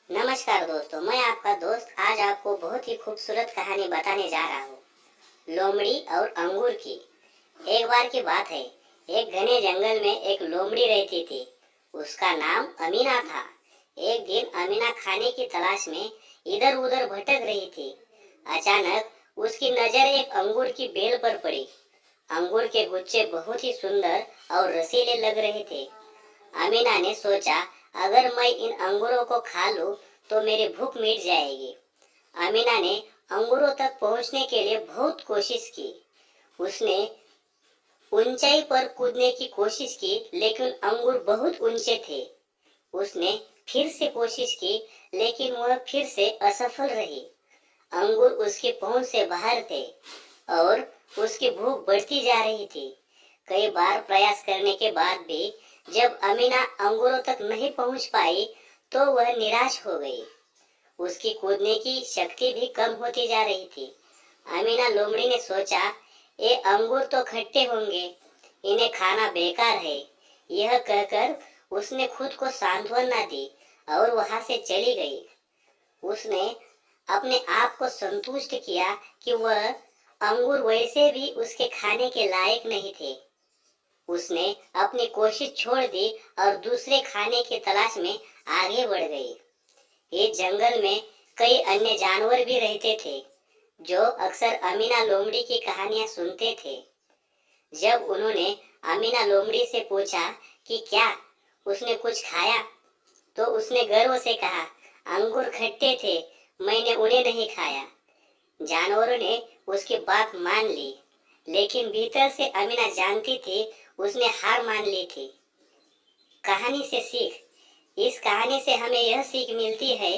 नमस्कार दोस्तों, मैं आपका दोस्त आज आपको बहुत ही खूबसूरत कहानी बताने जा रहा हूँ, लोमड़ी और अंगूर की। एक बार की बात है, एक घने जंगल में एक लोमड़ी रहती थी। उसका नाम अमीना था। एक दिन अमीना खाने की तलाश में इधर उधर भटक रही थी। अचानक उसकी नजर एक अंगूर की बेल पर पड़ी। अंगूर के गुच्छे बहुत ही सुंदर और रसीले लग रहे थे। अमीना ने सोचा, अगर मैं इन अंगूरों को खा लूं तो मेरी भूख मिट जाएगी। अमीना ने अंगूरों तक पहुंचने के लिए बहुत कोशिश की। उसने ऊंचाई पर कूदने की कोशिश की, लेकिन अंगूर बहुत ऊंचे थे। उसने फिर से कोशिश की, लेकिन वह फिर से असफल रही। अंगूर उसकी पहुंच से बाहर थे और उसकी भूख बढ़ती जा रही थी। कई बार प्रयास करने के बाद भी जब अमीना अंगूरों तक नहीं पहुंच पाई तो वह निराश हो गई। उसकी कूदने की शक्ति भी कम होती जा रही थी। अमीना लोमड़ी ने सोचा, ये अंगूर तो खट्टे होंगे, इन्हें खाना बेकार है। यह कहकर उसने खुद को सांत्वना दी और वहां से चली गई। उसने अपने आप को संतुष्ट किया कि वह अंगूर वैसे भी उसके खाने के लायक नहीं थे। उसने अपनी कोशिश छोड़ दी और दूसरे खाने की तलाश में आगे बढ़ गई। ये जंगल में कई अन्य जानवर भी रहते थे, जो अक्सर अमीना लोमड़ी की कहानियां सुनते थे। जब उन्होंने अमीना लोमड़ी से पूछा कि क्या उसने कुछ खाया, तो उसने गर्व से कहा, अंगूर खट्टे थे, मैंने उन्हें नहीं खाया। जानवरों ने उसकी बात मान ली, लेकिन भीतर से अमीना जानती थी उसने हार मान ली थी। कहानी से सीख। इस कहानी से हमें यह सीख मिलती है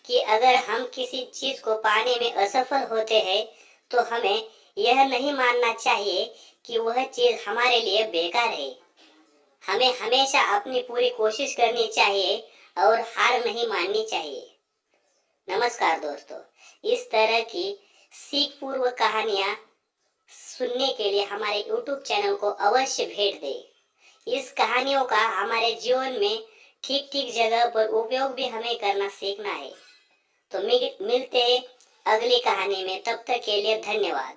कि अगर हम किसी चीज को पाने में असफल होते हैं तो हमें यह नहीं मानना चाहिए कि वह चीज हमारे लिए बेकार है। हमें हमेशा अपनी पूरी कोशिश करनी चाहिए और हार नहीं माननी चाहिए। नमस्कार दोस्तों, इस तरह की सीख पूर्व कहानियां सुनने के लिए हमारे YouTube चैनल को अवश्य भेंट दें। इस कहानियों का हमारे जीवन में ठीक ठीक जगह पर उपयोग भी हमें करना सीखना है। तो मिलते हैं अगली कहानी में, तब तक के लिए धन्यवाद।